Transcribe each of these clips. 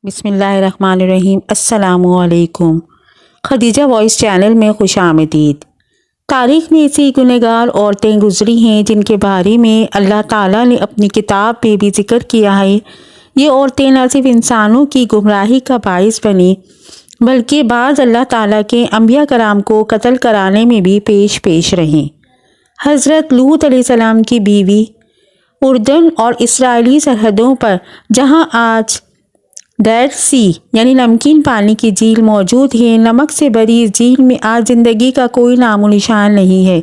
بسم اللہ الرحمن الرحیم۔ السلام علیکم۔ خدیجہ وائس چینل میں خوش آمدید۔ تاریخ میں ایسی گنہگار عورتیں گزری ہیں جن کے بارے میں اللہ تعالیٰ نے اپنی کتاب میں بھی ذکر کیا ہے۔ یہ عورتیں نہ صرف انسانوں کی گمراہی کا باعث بنیں بلکہ بعض اللہ تعالیٰ کے انبیاء کرام کو قتل کرانے میں بھی پیش رہیں۔ حضرت لوط علیہ السلام کی بیوی اردن اور اسرائیلی سرحدوں پر جہاں آج ڈیڈ سی یعنی نمکین پانی کی جھیل موجود ہے، نمک سے بھری اس جھیل میں آج زندگی کا کوئی نام و نشان نہیں ہے۔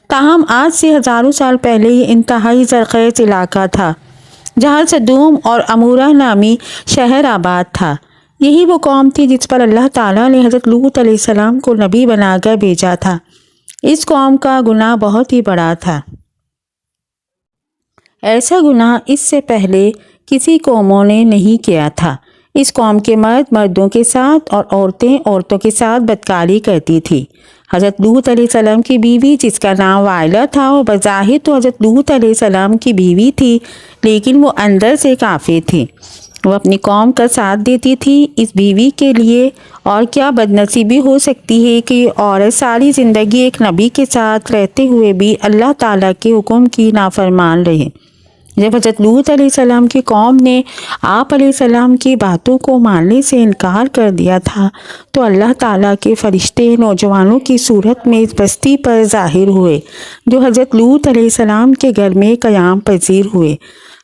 تاہم آج سے ہزاروں سال پہلے یہ انتہائی زرخیز علاقہ تھا جہاں سدوم اور عمورہ نامی شہر آباد تھا۔ یہی وہ قوم تھی جس پر اللہ تعالیٰ نے حضرت لوط علیہ السلام کو نبی بنا کر بھیجا تھا۔ اس قوم کا گناہ بہت ہی بڑا تھا۔ ایسا گناہ اس سے پہلے کسی قوموں نے نہیں کیا تھا۔ اس قوم کے مرد مردوں کے ساتھ اور عورتیں عورتوں کے ساتھ بدکاری کرتی تھی۔ حضرت لوط علیہ السلام کی بیوی جس کا نام وائلہ تھا، وہ بظاہر تو حضرت لوط علیہ السلام کی بیوی تھی، لیکن وہ اندر سے کافر تھی۔ وہ اپنی قوم کا ساتھ دیتی تھی۔ اس بیوی کے لیے اور کیا بدنصیبی ہو سکتی ہے کہ یہ عورت ساری زندگی ایک نبی کے ساتھ رہتے ہوئے بھی اللہ تعالیٰ کے حکم کی نافرمان رہے۔ جب حضرت لوط علیہ السلام کی قوم نے آپ علیہ السلام کی باتوں کو ماننے سے انکار کر دیا تھا تو اللہ تعالیٰ کے فرشتے نوجوانوں کی صورت میں اس بستی پر ظاہر ہوئے جو حضرت لوط علیہ السلام کے گھر میں قیام پذیر ہوئے۔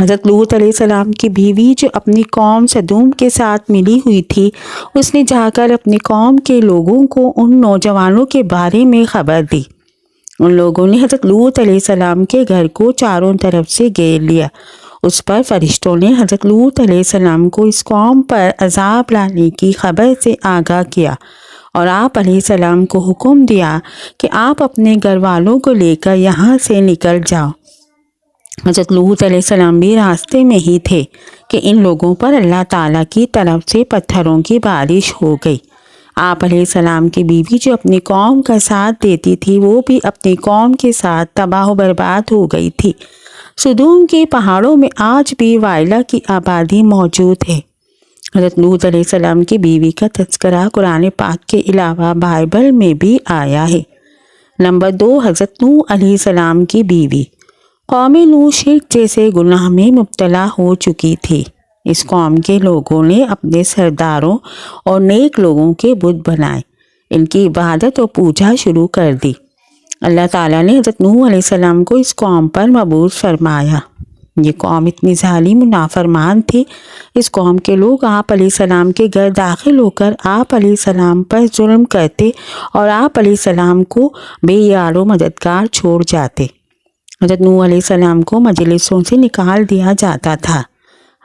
حضرت لوط علیہ السلام کی بیوی جو اپنی قوم سدوم کے ساتھ ملی ہوئی تھی، اس نے جا کر اپنی قوم کے لوگوں کو ان نوجوانوں کے بارے میں خبر دی۔ ان لوگوں نے حضرت لوط علیہ السلام کے گھر کو چاروں طرف سے گھیر لیا۔ اس پر فرشتوں نے حضرت لوط علیہ السلام کو اس قوم پر عذاب لانے کی خبر سے آگاہ کیا اور آپ علیہ السلام کو حکم دیا کہ آپ اپنے گھر والوں کو لے کر یہاں سے نکل جاؤ۔ حضرت لوط علیہ السلام بھی راستے میں ہی تھے کہ ان لوگوں پر اللہ تعالیٰ کی طرف سے پتھروں کی بارش ہو گئی۔ آپ علیہ السلام کی بیوی جو اپنی قوم کا ساتھ دیتی تھی، وہ بھی اپنی قوم کے ساتھ تباہ و برباد ہو گئی تھی۔ سدوم کے پہاڑوں میں آج بھی وائلہ کی آبادی موجود ہے۔ حضرت لوط علیہ السلام کی بیوی کا تذکرہ قرآن پاک کے علاوہ بائبل میں بھی آیا ہے۔ نمبر 2، حضرت نوح علیہ السلام کی بیوی۔ قوم نوح شرک جیسے گناہ میں مبتلا ہو چکی تھی۔ اس قوم کے لوگوں نے اپنے سرداروں اور نیک لوگوں کے بت بنائے، ان کی عبادت اور پوجا شروع کر دی۔ اللہ تعالیٰ نے حضرت نوح علیہ السلام کو اس قوم پر مبعوث فرمایا۔ یہ قوم اتنی ظالم و نافرمان تھی۔ اس قوم کے لوگ آپ علیہ السلام کے گھر داخل ہو کر آپ علیہ السلام پر ظلم کرتے اور آپ علیہ السلام کو بے یار و مددگار چھوڑ جاتے۔ حضرت نوح علیہ السلام کو مجلسوں سے نکال دیا جاتا تھا۔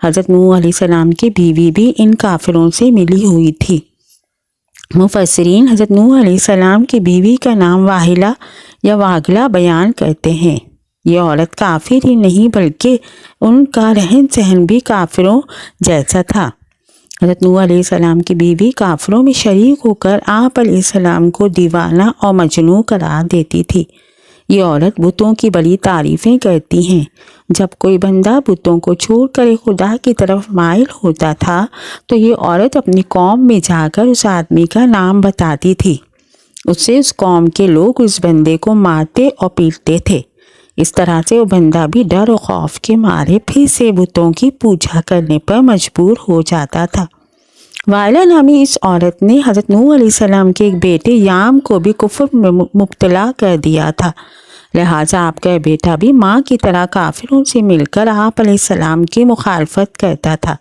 حضرت نوح علیہ السلام کی بیوی بھی ان کافروں سے ملی ہوئی تھی۔ مفسرین حضرت نوح علیہ السلام کی بیوی کا نام واہلہ یا واگلہ بیان کرتے ہیں۔ یہ عورت کافر ہی نہیں بلکہ ان کا رہن سہن بھی کافروں جیسا تھا۔ حضرت نوح علیہ السلام کی بیوی کافروں میں شریک ہو کر آپ علیہ السلام کو دیوانہ اور مجنون قرار دیتی تھی۔ یہ عورت بتوں کی بڑی تعریفیں کرتی ہیں۔ جب کوئی بندہ بتوں کو چھوڑ کر خدا کی طرف مائل ہوتا تھا تو یہ عورت اپنی قوم میں جا کر اس آدمی کا نام بتاتی تھی۔ اس سے اس قوم کے لوگ اس بندے کو مارتے اور پیٹتے تھے۔ اس طرح سے وہ بندہ بھی ڈر و خوف کے مارے پھر سے بتوں کی پوجا کرنے پر مجبور ہو جاتا تھا۔ وائلہ نامی اس عورت نے حضرت نوح علیہ السلام کے ایک بیٹے یام کو بھی کفر میں مبتلا کر دیا تھا، لہٰذا آپ کا بیٹا بھی ماں کی طرح کافروں سے مل کر آپ علیہ السلام کی مخالفت کرتا تھا۔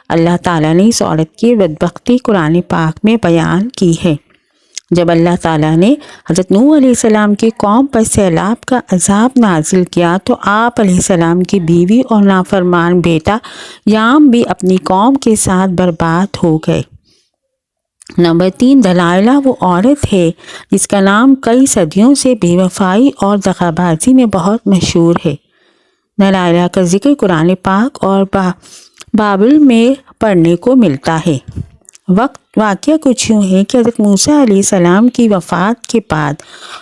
اللہ تعالیٰ نے اس عورت کی بدبختی قرآن پاک میں بیان کی ہے۔ جب اللہ تعالیٰ نے حضرت نوح علیہ السلام کی قوم پر سیلاب کا عذاب نازل کیا تو آپ علیہ السلام کی بیوی اور نافرمان بیٹا یام بھی اپنی قوم کے ساتھ برباد ہو گئے۔ نمبر 3، دلائلہ وہ عورت ہے جس کا نام کئی صدیوں سے بے وفائی اور دغا بازی میں بہت مشہور ہے۔ دلائلہ کا ذکر قرآن پاک اور بائبل میں پڑھنے کو ملتا ہے۔ واقعہ کچھ یوں ہے کہ حضرت موسیٰ علیہ السلام کی وفات کے بعد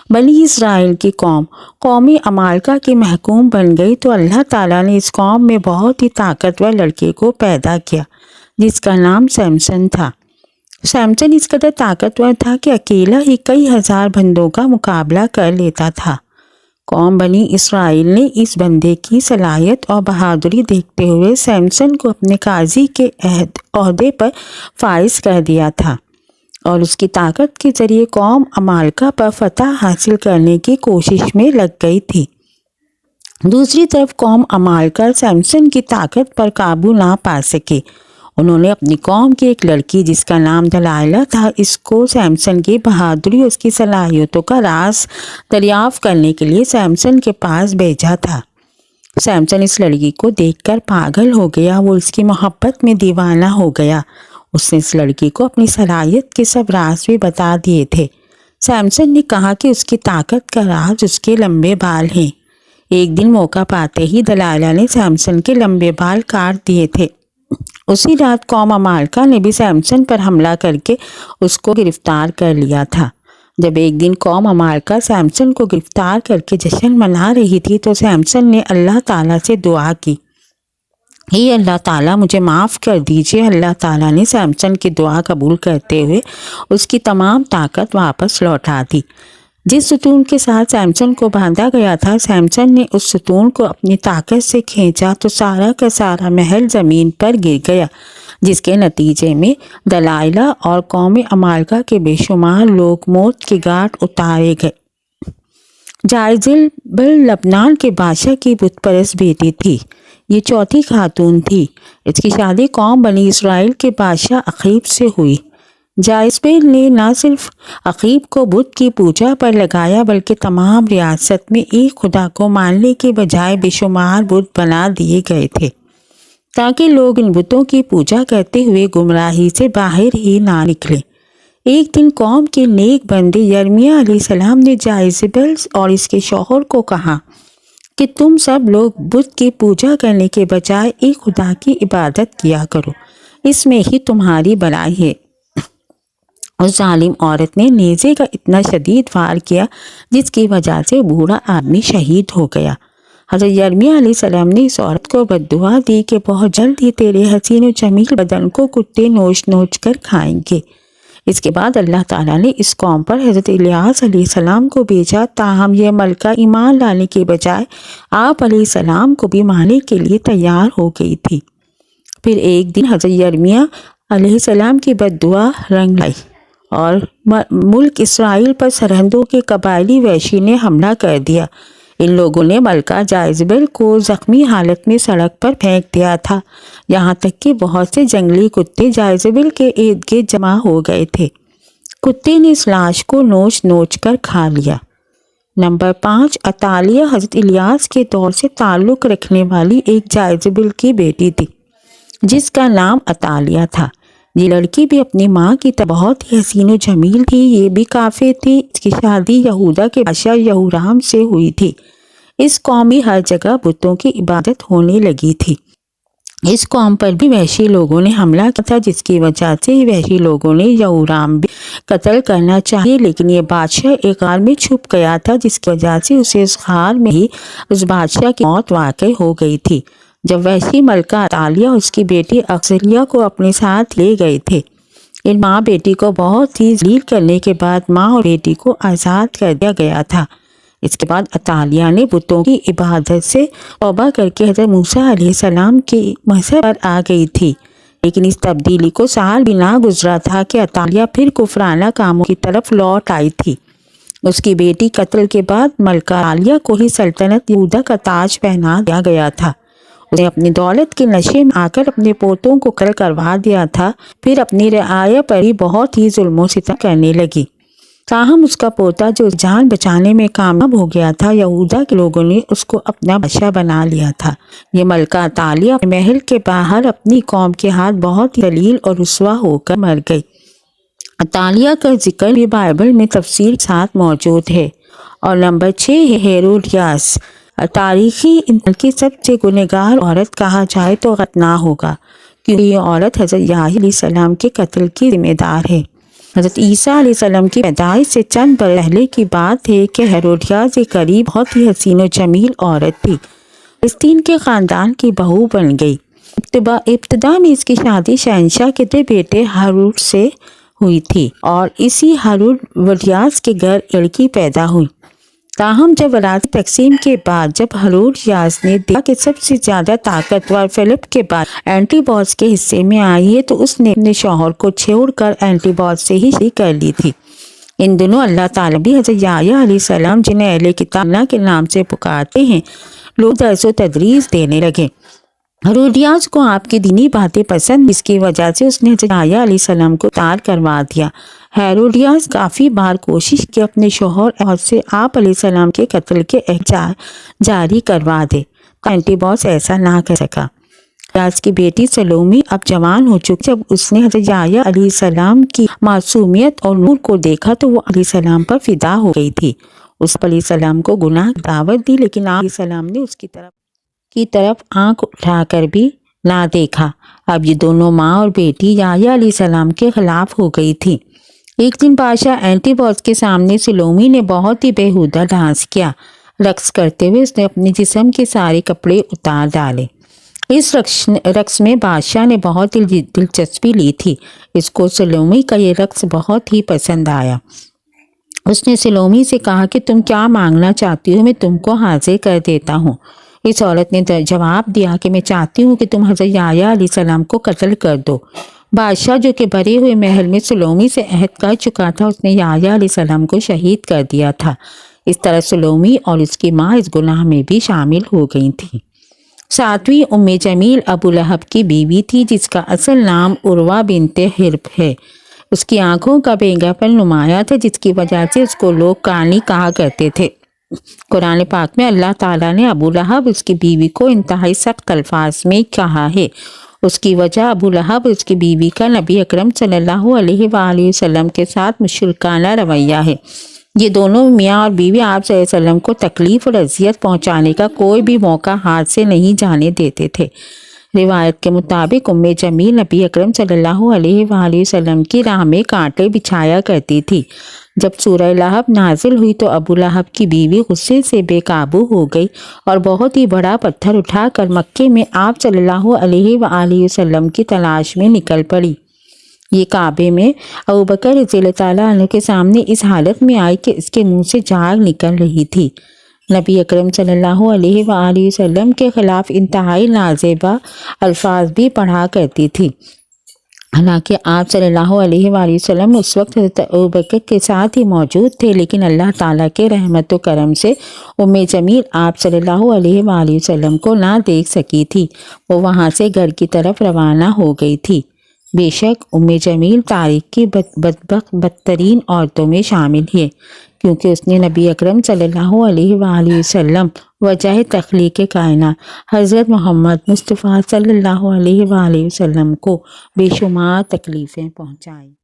بنی اسرائیل کی قوم عمالقہ کے محکوم بن گئی تو اللہ تعالیٰ نے اس قوم میں بہت ہی طاقتور لڑکے کو پیدا کیا جس کا نام سیمسن تھا۔ سیمسن اس قدر طاقتور تھا کہ اکیلا ہی کئی ہزار بندوں کا مقابلہ کر لیتا تھا۔ قوم بنی اسرائیل نے اس بندے کی صلاحیت اور بہادری دیکھتے ہوئے سیمسن کو اپنے قاضی کے عہدے پر فائز کر دیا تھا اور اس کی طاقت کے ذریعے قوم عمالقہ پر فتح حاصل کرنے کی کوشش میں لگ گئی تھی۔ دوسری طرف قوم عمالقہ سیمسن کی طاقت پر قابو نہ پا سکے۔ انہوں نے اپنی قوم کی ایک لڑکی جس کا نام دلائلہ تھا، اس کو سیمسن کی بہادری اور اس کی صلاحیتوں کا راز دریافت کرنے کے لیے سیمسن کے پاس بھیجا تھا۔ سیمسن اس لڑکی کو دیکھ کر پاگل ہو گیا، وہ اس کی محبت میں دیوانہ ہو گیا۔ اس نے اس لڑکی کو اپنی صلاحیت کے سب راز بھی بتا دیے تھے۔ سیمسن نے کہا کہ اس کی طاقت کا راز اس کے لمبے بال ہیں۔ ایک دن موقع پاتے ہی دلائلہ نے سیمسن کے لمبے بال کاٹ دیے تھے۔ اسی رات قوم عمالقہ نے بھی سیمسن پر حملہ کر کے اس کو گرفتار کر لیا تھا۔ جب ایک دن قوم عمالقہ سیمسن کو گرفتار کر کے جشن منا رہی تھی تو سیمسن نے اللہ تعالیٰ سے دعا کی، اے اللہ تعالیٰ مجھے معاف کر دیجئے۔ اللہ تعالیٰ نے سیمسن کی دعا قبول کرتے ہوئے اس کی تمام طاقت واپس لوٹا دی۔ جس ستون کے ساتھ سیمسن کو باندھا گیا تھا، سیمسن نے اس ستون کو اپنی طاقت سے کھینچا تو سارا کا سارا محل زمین پر گر گیا، جس کے نتیجے میں دلائلہ اور قوم عمالقہ کے بے شمار لوگ موت کی گھاٹ اتارے گئے۔ جائزبل لبنان کے بادشاہ کی بت پرست بیٹی تھی۔ یہ چوتھی خاتون تھی۔ اس کی شادی قوم بنی اسرائیل کے بادشاہ اخیب سے ہوئی۔ جائزبل نے نہ صرف اخیب کو بت کی پوجا پر لگایا بلکہ تمام ریاست میں ایک خدا کو ماننے کے بجائے بے شمار بت بنا دیے گئے تھے تاکہ لوگ ان بتوں کی پوجا کرتے ہوئے گمراہی سے باہر ہی نہ نکلیں۔ ایک دن قوم کے نیک بندے یرمیہ علیہ السلام نے جائزبل اور اس کے شوہر کو کہا کہ تم سب لوگ بت کی پوجا کرنے کے بجائے ایک خدا کی عبادت کیا کرو، اس میں ہی تمہاری بھلائی ہے۔ اس ظالم عورت نے نیزے کا اتنا شدید وار کیا جس کی وجہ سے بوڑھا آدمی شہید ہو گیا۔ حضرت یرمیہ علیہ السلام نے اس عورت کو بد دعا دی کہ بہت جلد ہی تیرے حسین و جمیل بدن کو کتے نوچ نوچ کر کھائیں گے۔ اس کے بعد اللہ تعالیٰ نے اس قوم پر حضرت الیاس علیہ السلام کو بھیجا، تاہم یہ ملکہ ایمان لانے کے بجائے آپ علیہ السلام کو بھی مارنے کے لیے تیار ہو گئی تھی۔ پھر ایک دن حضرت یرمیہ علیہ السلام کی بد دعا رنگ لائی اور ملک اسرائیل پر سرہندوں کے قبائلی وحشی نے حملہ کر دیا۔ ان لوگوں نے ملکہ جائزبل کو زخمی حالت میں سڑک پر پھینک دیا تھا، یہاں تک کہ بہت سے جنگلی کتے جائزبل کے ارد گرد جمع ہو گئے تھے۔ کتے نے اس لاش کو نوچ نوچ کر کھا لیا۔ نمبر 5، عطالیہ حضرت الیاس کے دور سے تعلق رکھنے والی ایک جائزبل کی بیٹی تھی جس کا نام عطالیہ تھا۔ یہ لڑکی بھی اپنی ماں کی طرح بہت ہی حسین و جمیل تھی، یہ بھی کافر تھی۔ اس کی شادی یہودا کے بادشاہ یہورام سے ہوئی تھی۔ اس قوم میں ہر جگہ بتوں کی عبادت ہونے لگی تھی۔ اس قوم پر بھی وحشی لوگوں نے حملہ کیا تھا جس کی وجہ سے وحشی لوگوں نے یہورام بھی قتل کرنا چاہیے، لیکن یہ بادشاہ ایک غار میں چھپ گیا تھا جس کی وجہ سے اسے اس غار میں ہی اس بادشاہ کی موت واقع ہو گئی تھی۔ جب وحشی ملکہ عطالیہ اس کی بیٹی اغزلیہ کو اپنے ساتھ لے گئے تھے، ان ماں بیٹی کو بہت ہی ذلیل کرنے کے بعد ماں اور بیٹی کو آزاد کر دیا گیا تھا۔ اس کے بعد عطالیہ نے بتوں کی عبادت سے توبہ کر کے حضرت موسیٰ علیہ السلام کے مذہب پر آ گئی تھی، لیکن اس تبدیلی کو سال بھی نہ گزرا تھا کہ عطالیہ پھر کفرانہ کاموں کی طرف لوٹ آئی تھی۔ اس کی بیٹی قتل کے بعد ملکہ عطالیہ کو ہی سلطنت یہودا کا تاج پہنا دیا گیا تھا۔ اس نے اپنی دولت کے نشے میں آ کر اپنے پوتوں کو قتل کروا دیا تھا، پھر اپنی رعایا پر ہی بہت ہی ظلم و ستم کرنے لگی۔ تاہم اس کا پوتا جو جان بچانے میں کامیاب ہو گیا تھا، یہودا کے لوگوں نے اس کو اپنا بادشاہ بنا لیا تھا۔ یہ ملکہ عطالیہ اپنے محل کے باہر اپنی قوم کے ہاتھ بہت ہی ذلیل اور رسوا ہو کر مر گئی۔ عطالیہ کا ذکر بھی بائبل میں تفصیل کے ساتھ موجود ہے۔ اور نمبر 6 ہے ہیروڈیاس۔ تاریخی انسان کی سب سے گنہگار عورت کہا جائے تو غلط نہ ہوگا، کیونکہ یہ عورت حضرت یحییٰ علیہ السلام کے قتل کی ذمہ دار ہے۔ حضرت عیسیٰ علیہ السلام کی پیدائش سے چند برس پہلے کی بات ہے کہ ہیروڈیاس ایک غریب بہت ہی حسین و جمیل عورت تھی، فلسطین کے خاندان کی بہو بن گئی۔ ابتدا میں اس کی شادی شہنشاہ کے دے بیٹے ہارون سے ہوئی تھی اور اسی ہارون ولیاس کے گھر لڑکی پیدا ہوئی۔ تاہم جب وراثت تقسیم کے بعد جب ہارون یاز نے دیکھا کہ سب سے زیادہ طاقتور فلپ کے بعد اینٹی باس کے حصے میں آئی ہے تو اس نے اپنے شوہر کو چھوڑ کر اینٹی باس سے ہی شادی کر لی تھی۔ ان دنوں اللہ تعالیٰ بھی حضرت یحییٰ علیہ السلام جنہیں اہل کتاب اللہ کے نام سے پکارتے ہیں لوگ درس و تدریس دینے لگے۔ ہیرودیاس کو آپ کی دینی باتیں پسند، اس کی وجہ سے اس نے حضرت یحییٰ علیہ السلام کو قتل کروا دیا۔ ہیرودیاس کافی بار کوشش کی اپنے شوہر سے آپ علیہ السلام کے قتل کے احکام جاری کروا دے، اینٹی باس ایسا نہ کر سکا۔ ہیرودیاس کی بیٹی سلومی اب جوان ہو چکی، جب اس نے حضرت یحییٰ علیہ السلام کی معصومیت اور نور کو دیکھا تو وہ علیہ السلام پر فدا ہو گئی تھی۔ اس علیہ السلام کو گناہ کی دعوت دی، لیکن آپ علیہ السلام نے اس کی طرف آنکھ اٹھا کر بھی نہ دیکھا۔ اب یہ دونوں ماں اور بیٹی یحییٰ علیہ السلام کے خلاف ہو گئی تھی۔ ایک دن بادشاہ اینٹی باس کے سامنے سلومی نے بہت ہی بیہودہ ڈانس کیا۔ رقص کرتے ہوئے اس نے اپنے جسم کے سارے کپڑے اتار ڈالے۔ اس رقص میں بادشاہ نے بہت ہی دلچسپی لی تھی۔ اس کو سلومی کا یہ رقص بہت ہی پسند آیا۔ اس نے سلومی سے کہا کہ تم کیا مانگنا چاہتی ہو، میں تم کو حاضر کر دیتا ہوں۔ اس عورت نے جواب دیا کہ میں چاہتی ہوں کہ تم حضرت یحییٰ علیہ السلام کو قتل کر دو۔ بادشاہ جو کہ بھرے ہوئے محل میں سلومی سے عہد کر چکا تھا، اس نے یحییٰ علیہ السلام کو شہید کر دیا تھا۔ اس طرح سلومی اور اس کی ماں اس گناہ میں بھی شامل ہو گئی تھیں۔ ساتویں ام جمیل ابو لہب کی بیوی تھی، جس کا اصل نام عروہ بنت حرب ہے۔ اس کی آنکھوں کا بینگا پن نمایاں تھا، جس کی وجہ سے اس کو لوگ کانی کہا کرتے تھے۔ قرآن پاک میں اللہ تعالیٰ نے ابو لہب اس کی بیوی کو انتہائی سخت الفاظ میں کہا ہے۔ اس کی وجہ ابو لہب اس کی بیوی کا نبی اکرم صلی اللہ علیہ وآلہ وسلم کے ساتھ مشرکانہ رویہ ہے۔ یہ دونوں میاں اور بیوی آپ صلی اللہ علیہ وسلم کو تکلیف اور اذیت پہنچانے کا کوئی بھی موقع ہاتھ سے نہیں جانے دیتے تھے۔ روایت کے مطابق ام جمیل نبی اکرم صلی اللہ علیہ وآلہ وسلم کی راہ میں کانٹے بچھایا کرتی تھی۔ جب سورہ لہب نازل ہوئی تو ابو لہب کی بیوی غصے سے بے قابو ہو گئی اور بہت ہی بڑا پتھر اٹھا کر مکے میں آپ صلی اللہ علیہ وآلہ وسلم کی تلاش میں نکل پڑی۔ یہ کعبے میں ابوبکر رضی اللہ تعالیٰ عنہ کے سامنے اس حالت میں آئی کہ اس کے منہ سے جھاگ نکل رہی تھی۔ نبی اکرم صلی اللہ علیہ وآلہ وسلم کے خلاف انتہائی نازیبا الفاظ بھی پڑھا کرتی تھی۔ حالانکہ آپ صلی اللہ علیہ وآلہ وسلم اس وقت حضرت ابوبکر کے ساتھ ہی موجود تھے، لیکن اللہ تعالیٰ کے رحمت و کرم سے ام جمیل آپ صلی اللہ علیہ وآلہ وسلم کو نہ دیکھ سکی تھی۔ وہ وہاں سے گھر کی طرف روانہ ہو گئی تھی۔ بے شک ام جمیل تاریخ کی بدترین عورتوں میں شامل ہے، کیونکہ اس نے نبی اکرم صلی اللہ علیہ وآلہ وسلم وجہ تخلیق کائنات حضرت محمد مصطفیٰ صلی اللہ علیہ وآلہ وسلم کو بے شمار تکلیفیں پہنچائیں۔